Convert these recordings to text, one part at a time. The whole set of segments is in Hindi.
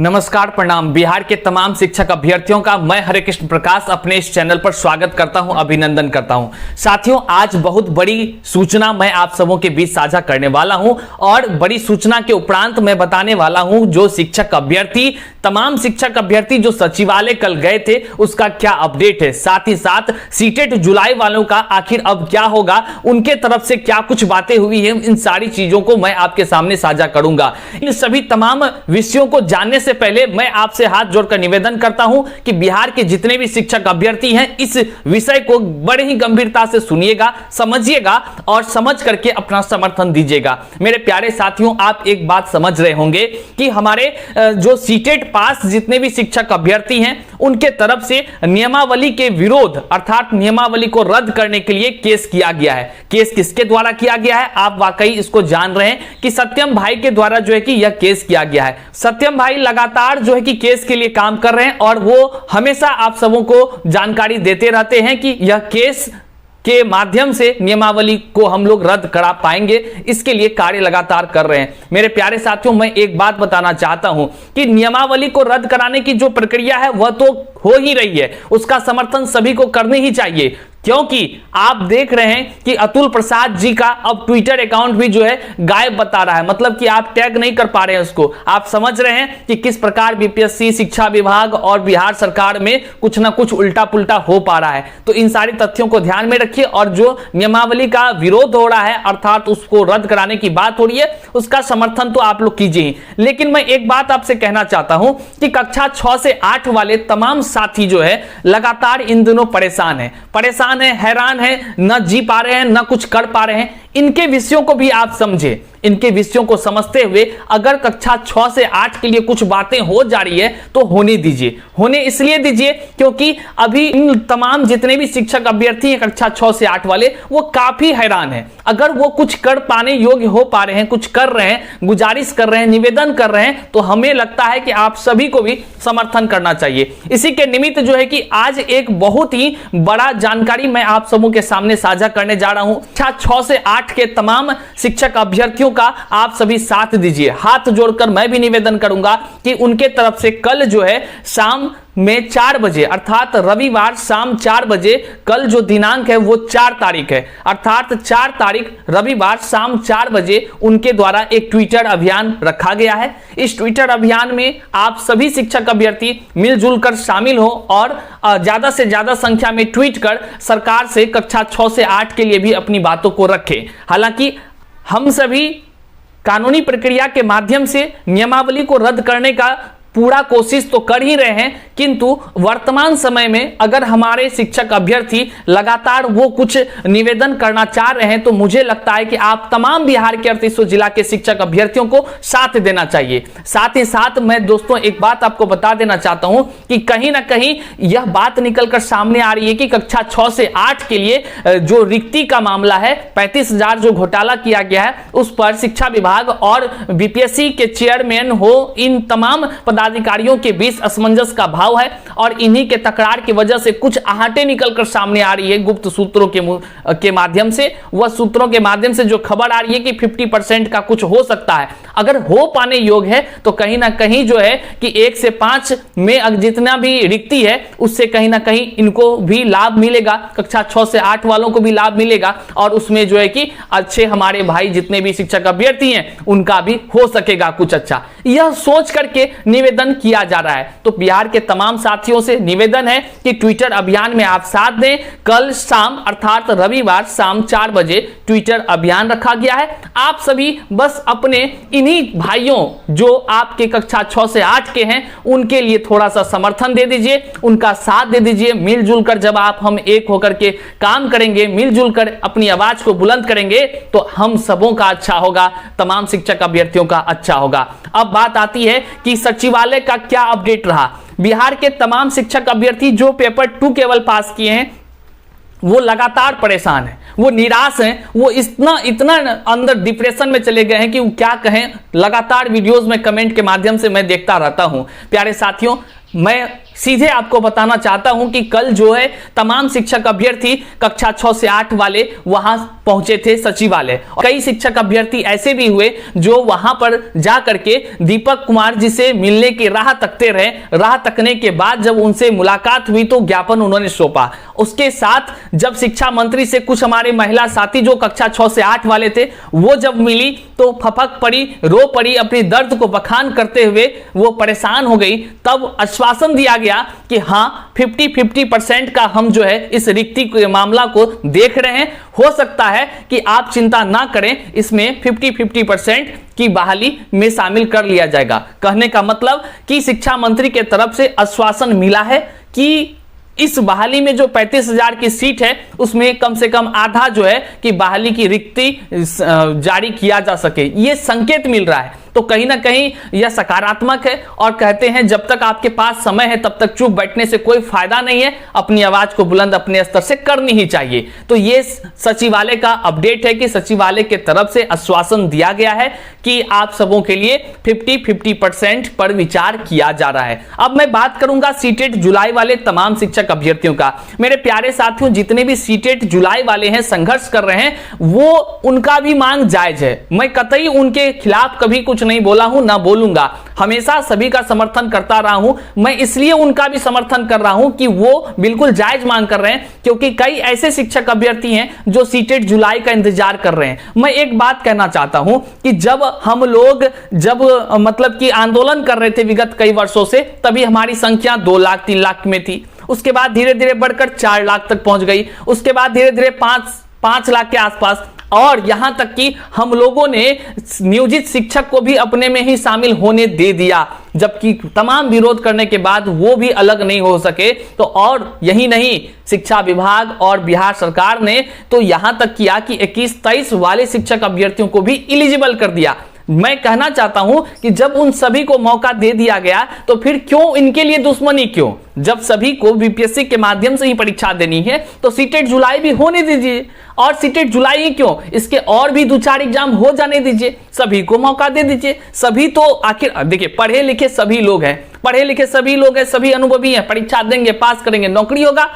नमस्कार, प्रणाम। बिहार के तमाम शिक्षक अभ्यर्थियों का मैं हरे कृष्ण प्रकाश अपने इस चैनल पर स्वागत करता हूं, अभिनंदन करता हूं। साथियों, आज बहुत बड़ी सूचना मैं आप सबों के बीच साझा करने वाला हूं और बड़ी सूचना के उपरांत मैं बताने वाला हूं जो शिक्षक अभ्यर्थी, तमाम शिक्षक अभ्यर्थी जो सचिवालय कल गए थे उसका क्या अपडेट है। साथ ही साथ सीटेट जुलाई वालों का आखिर अब क्या होगा, उनके तरफ से क्या कुछ बातें हुई है, इन सारी चीजों को मैं आपके सामने साझा करूंगा। इन सभी तमाम विषयों को जानने से पहले मैं आपसे हाथ जोड़कर निवेदन करता हूं कि बिहार के जितने भी शिक्षक अभ्यर्थी हैं इस विषय को बड़े ही गंभीरता से सुनिएगा, समझिएगा और समझ करके अपना समर्थन दीजिएगा। मेरे प्यारे साथियों, आप एक बात समझ रहे होंगे कि हमारे जो सीटेट पास जितने भी शिक्षक अभ्यर्थी हैं उनके तरफ से नियमावली के विरोध अर्थात नियमावली को रद्द करने के लिए केस किया गया है। केस किसके द्वारा किया गया है, आप वाकई इसको जान रहे हैं कि सत्यम भाई के द्वारा जो है कि यह केस किया गया है। सत्यम भाई लगातार जो है कि केस के लिए काम कर रहे हैं और वो हमेशा आप सबों को जानकारी देते रहते हैं कि यह केस के माध्यम से नियमावली को हम लोग रद्द करा पाएंगे, इसके लिए कार्य लगातार कर रहे हैं। मेरे प्यारे साथियों, मैं एक बात बताना चाहता हूं कि नियमावली को रद्द कराने की जो प्रक्रिया है वह तो हो ही रही है, उसका समर्थन सभी को करने ही चाहिए, क्योंकि आप देख रहे हैं कि अतुल प्रसाद जी का अब ट्विटर अकाउंट भी जो है गायब बता रहा है, मतलब कि आप टैग नहीं कर पा रहे हैं उसको। आप समझ रहे हैं कि किस प्रकार बीपीएससी, शिक्षा विभाग और बिहार सरकार में कुछ ना कुछ उल्टा पुल्टा हो पा रहा है। तो इन सारी तथ्यों को ध्यान में रखिए और जो नियमावली का विरोध हो रहा है अर्थात उसको रद्द कराने की बात हो रही है, उसका समर्थन तो आप लोग कीजिए। लेकिन मैं एक बात आपसे कहना चाहता हूं कि कक्षा 6 से 8 वाले तमाम साथी जो है लगातार इन दिनों परेशान है, हैरान है, न जी पा रहे हैं, न कुछ कर पा रहे हैं। इनके विषयों को भी आप समझे, इनके विषयों को समझते हुए अगर कक्षा 6 से 8 के लिए कुछ बातें हो जा रही है तो होने दीजिए। होने इसलिए दीजिए क्योंकि अभी इन तमाम जितने भी शिक्षक अभ्यर्थी हैं कक्षा 6 से 8 वाले, वो काफी हैरान हैं। अगर वो कुछ कर पाने योग्य हो पा रहे हैं, कुछ कर रहे हैं, गुजारिश कर रहे हैं, निवेदन कर रहे हैं, तो हमें लगता है कि आप सभी को भी समर्थन करना चाहिए। इसी के निमित्त जो है कि आज एक बहुत ही बड़ा जानकारी मैं आप सबों के सामने साझा करने जा रहा हूं। कक्षा 6 से 8 के तमाम शिक्षक अभ्यर्थियों का आप सभी साथ दीजिए। हाथ जोड़कर मैं भी निवेदन करूंगा कि उनके तरफ से कल जो है शाम में 4 बजे अर्थात रविवार शाम 4 बजे, कल जो दिनांक है वो 4 तारीख है, अर्थात 4 तारीख रविवार शाम 4 बजे उनके द्वारा एक ट्विटर अभियान रखा गया है। इस ट्विटर अभियान में आप सभी शिक्षक अभ्यर्थी मिलजुल कर शामिल हो और ज्यादा से ज्यादा संख्या में ट्वीट कर सरकार से कक्षा 6 से 8 के लिए भी अपनी बातों को रखें। हालांकि हम सभी कानूनी प्रक्रिया के माध्यम से नियमावली को रद्द करने का पूरा कोशिश तो कर ही रहे हैं, किंतु वर्तमान समय में अगर हमारे शिक्षक अभ्यर्थी लगातार वो कुछ निवेदन करना चाह रहे हैं तो मुझे लगता है कि आप तमाम बिहार के 38 जिला के शिक्षक अभ्यर्थियों को साथ देना चाहिए। साथ ही साथ मैं दोस्तों एक बात आपको बता देना चाहता हूं कि कहीं ना कहीं यह बात निकलकर सामने आ रही है कि कक्षा 6 से 8 के लिए जो रिक्ति का मामला है, 35,000 जो घोटाला किया गया है, उस पर शिक्षा विभाग और बीपीएससी के चेयरमैन हो, इन तमाम पदाधिकारियों के बीच असमंजस का भाव है और इन्हीं के तकरार की वजह से कुछ आहटें निकलकर सामने आ रही है गुप्त सूत्रों के माध्यम से। वह सूत्रों के माध्यम से जो खबर आ रही है कि 50% का कुछ हो सकता है। अगर हो पाने योग्य है तो कहीं ना कहीं जो है कि 1 से 5 में जितना भी रिक्ति है उससे कहीं ना कहीं इनको भी लाभ मिलेगा, कक्षा 6 से 8 वालों को भी लाभ मिलेगा और उसमें जो है कि अच्छे हमारे भाई जितने भी शिक्षक अभ्यर्थी हैं उनका भी हो सकेगा कुछ अच्छा। यह सोच करके निवेदन किया जा रहा है। तो बिहार के तमाम साथियों से निवेदन है कि ट्विटर अभियान में आप साथ दें। कल शाम अर्थात रविवार शाम 4 बजे ट्विटर अभियान रखा गया है। आप सभी बस अपने इन्हीं भाइयों जो आपके कक्षा 6 से 8 के हैं उनके लिए थोड़ा सा समर्थन दे दीजिए, उनका साथ दे दीजिए। मिलजुल कर जब आप हम एक होकर के काम करेंगे, मिलजुल कर अपनी आवाज को बुलंद करेंगे तो हम सबों का अच्छा होगा, तमाम शिक्षक अभ्यर्थियों का अच्छा होगा। अब बात आती है कि सचिवालय का क्या अपडेट रहा। बिहार के तमाम शिक्षक अभ्यर्थी जो पेपर 2 केवल पास किए हैं वो लगातार परेशान है, वो निराश हैं, वो इतना अंदर डिप्रेशन में चले गए हैं कि वो क्या कहें। लगातार वीडियोस में कमेंट के माध्यम से मैं देखता रहता हूं। प्यारे साथियों, मैं सीधे आपको बताना चाहता हूं कि कल जो है तमाम शिक्षक अभ्यर्थी कक्षा 6 से 8 वाले वहां पहुंचे थे सचिवालय। कई शिक्षक अभ्यर्थी ऐसे भी हुए जो वहां पर जा करके दीपक कुमार जी से मिलने की राह तकते रहे। राह तकने के बाद जब उनसे मुलाकात हुई तो ज्ञापन उन्होंने सौंपा। उसके साथ जब शिक्षा मंत्री से कुछ हमारे महिला साथी जो कक्षा 6 से 8 वाले थे वो जब मिली तो फपक पड़ी, रो पड़ी, अपने दर्द को बखान करते हुए वो परेशान हो गई। तब आश्वासन दिया गया कि हां 50-50% का हम जो है इस रिक्ति के मामला को देख रहे हैं। हो सकता है कि आप चिंता ना करें, इसमें 50-50% की बहाली में शामिल कर लिया जाएगा। कहने का मतलब कि शिक्षा मंत्री के तरफ से आश्वासन मिला है कि इस बहाली में जो 35,000 की सीट है उसमें कम से कम आधा जो है कि बहाली की रिक्ति जारी किया जा सके, यह संकेत मिल रहा है। तो कहीं ना कहीं यह सकारात्मक है और कहते हैं जब तक आपके पास समय है तब तक चुप बैठने से कोई फायदा नहीं है, अपनी आवाज को बुलंद अपने स्तर से करनी ही चाहिए। तो यह सचिवालय का अपडेट है कि सचिवालय के तरफ से आश्वासन दिया गया है कि आप सबों के लिए 50-50% पर विचार किया जा रहा है। अब मैं बात करूंगा सीटेट जुलाई वाले तमाम शिक्षक अभ्यर्थियों का। मेरे प्यारे साथियों, जितने भी सीटेट जुलाई वाले हैं, संघर्ष कर रहे हैं, वो उनका भी मांग जायज है। मैं कतई उनके खिलाफ कभी कुछ नहीं बोला हूं, ना बोलूंगा। हमेशा सभी का समर्थन करता रहा हूं। मैं इसलिए उनका भी समर्थन कर रहा हूं कि वो बिल्कुल जायज मांग कर रहे हैं, क्योंकि कई ऐसे शिक्षक अभ्यर्थी हैं जो सीटेट जुलाई का इंतजार कर रहे हैं। मैं एक बात कहना चाहता हूं कि जब हम लोग मतलब कि आंदोलन कर रहे थे विगत कई वर्षों से, तभी हमारी संख्या 2 लाख 3 लाख में थी। उसके बाद धीरे धीरे बढ़कर 4 लाख तक पहुंच गई। उसके बाद धीरे धीरे 5 लाख के आसपास, और यहां तक कि हम लोगों ने नियोजित शिक्षक को भी अपने में ही शामिल होने दे दिया, जबकि तमाम विरोध करने के बाद वो भी अलग नहीं हो सके। तो और यही नहीं, शिक्षा विभाग और बिहार सरकार ने तो यहां तक किया कि 21-23 वाले शिक्षक अभ्यर्थियों को भी एलिजिबल कर दिया। मैं कहना चाहता हूं कि जब उन सभी को मौका दे दिया गया तो फिर क्यों इनके लिए दुश्मनी क्यों? जब सभी को बीपीएससी के माध्यम से ही परीक्षा देनी है तो सीटेट जुलाई भी होने दीजिए। और सीटेट जुलाई ही क्यों, इसके और भी 2-4 एग्जाम हो जाने दीजिए, सभी को मौका दे दीजिए। सभी तो आखिर देखिए पढ़े लिखे सभी लोग हैं, सभी अनुभवी हैं, परीक्षा देंगे, पास करेंगे, नौकरी होगा।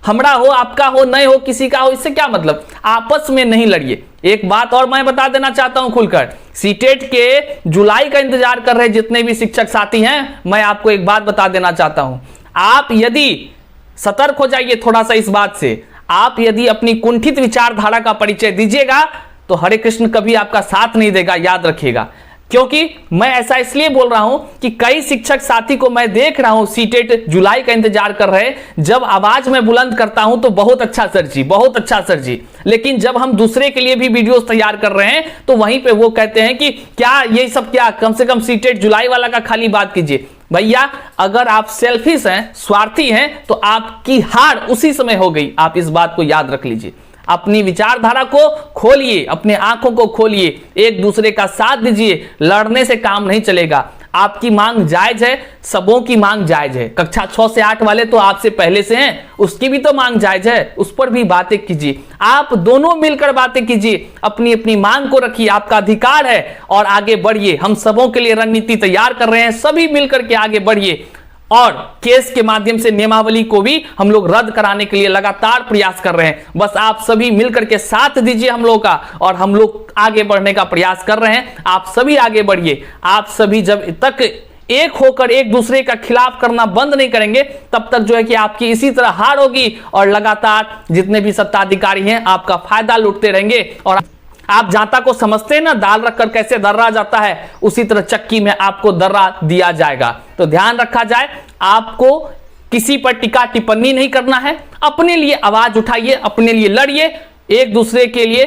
हमरा हो, आपका हो, नहीं हो, किसी का हो, इससे क्या मतलब? आपस में नहीं लड़िए। एक बात और मैं बता देना चाहता हूं खुलकर, सीटेट के जुलाई का इंतजार कर रहे जितने भी शिक्षक साथी हैं, मैं आपको एक बात बता देना चाहता हूं। आप यदि सतर्क हो जाइए थोड़ा सा इस बात से, आप यदि अपनी कुंठित विचारधारा का परिचय दीजिएगा तो हरे कृष्ण कभी आपका साथ नहीं देगा, याद रखिएगा। क्योंकि मैं ऐसा इसलिए बोल रहा हूं कि कई शिक्षक साथी को मैं देख रहा हूं सीटेट जुलाई का इंतजार कर रहे हैं। जब आवाज में बुलंद करता हूं तो बहुत अच्छा सर जी, बहुत अच्छा सर जी, लेकिन जब हम दूसरे के लिए भी वीडियोस तैयार कर रहे हैं तो वहीं पे वो कहते हैं कि क्या ये सब, क्या कम से कम सीटेट जुलाई वाला का खाली बात कीजिए। भैया अगर आप सेल्फिश हैं, स्वार्थी हैं, तो आपकी हार उसी समय हो गई। आप इस बात को याद रख लीजिए। अपनी विचारधारा को खोलिए, अपने आंखों को खोलिए, एक दूसरे का साथ दीजिए। लड़ने से काम नहीं चलेगा। आपकी मांग जायज है, सबों की मांग जायज है। कक्षा 6 से 8 वाले तो आपसे पहले से हैं, उसकी भी तो मांग जायज है, उस पर भी बातें कीजिए। आप दोनों मिलकर बातें कीजिए, अपनी अपनी मांग को रखिए, आपका अधिकार है, और आगे बढ़िए। हम सबों के लिए रणनीति तैयार कर रहे हैं, सभी मिलकर के आगे बढ़िए। और केस के माध्यम से नियमावली को भी हम लोग रद्द कराने के लिए लगातार प्रयास कर रहे हैं। बस आप सभी मिलकर के साथ दीजिए हम लोग का, और हम लोग आगे बढ़ने का प्रयास कर रहे हैं। आप सभी आगे बढ़िए। आप सभी जब तक एक होकर एक दूसरे का खिलाफ करना बंद नहीं करेंगे तब तक जो है कि आपकी इसी तरह हार होगी, और लगातार जितने भी सत्ताधिकारी हैं आपका फायदा लूटते रहेंगे। और आप जाता को समझते हैं ना, दाल रखकर कैसे दर्रा जाता है, उसी तरह चक्की में आपको दर्रा दिया जाएगा। तो ध्यान रखा जाए, आपको किसी पर टिक्का टिप्पणी नहीं करना है। अपने लिए आवाज उठाइए, अपने लिए लड़िए, एक दूसरे के लिए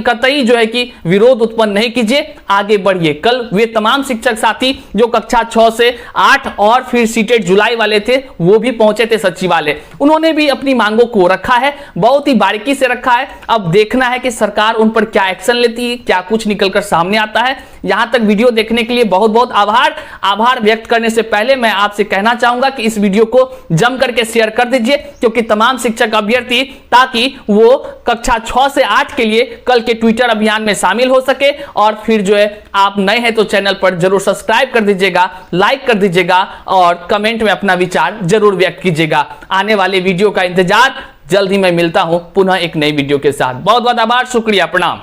कतई जो है कि विरोध उत्पन्न नहीं कीजिए, आगे बढ़िए। कल वे तमाम शिक्षक साथी जो कक्षा 6 से 8 और फिर सीटेट जुलाई वाले थे वो भी पहुंचे थे सचिवालय। उन्होंने भी अपनी मांगों को रखा है, बहुत ही बारीकी से रखा है। अब देखना है कि सरकार उन पर क्या एक्शन लेती है, क्या कुछ निकलकर सामने आता है। यहां तक वीडियो देखने के लिए बहुत बहुत आभार व्यक्त करने से पहले मैं आपसे कहना चाहूंगा कि इस वीडियो को जम करके शेयर कर दीजिए, क्योंकि तमाम शिक्षक अभ्यर्थी ताकि वो कक्षा 6 से 8 के लिए कल के ट्विटर अभियान में शामिल हो सके। और फिर जो है आप नए हैं तो चैनल पर जरूर सब्सक्राइब कर दीजिएगा, लाइक कर दीजिएगा और कमेंट में अपना विचार जरूर व्यक्त कीजिएगा। आने वाले वीडियो का इंतजार, जल्द ही मैं मिलता हूं पुनः एक नई वीडियो के साथ। बहुत बहुत आभार, शुक्रिया, प्रणाम।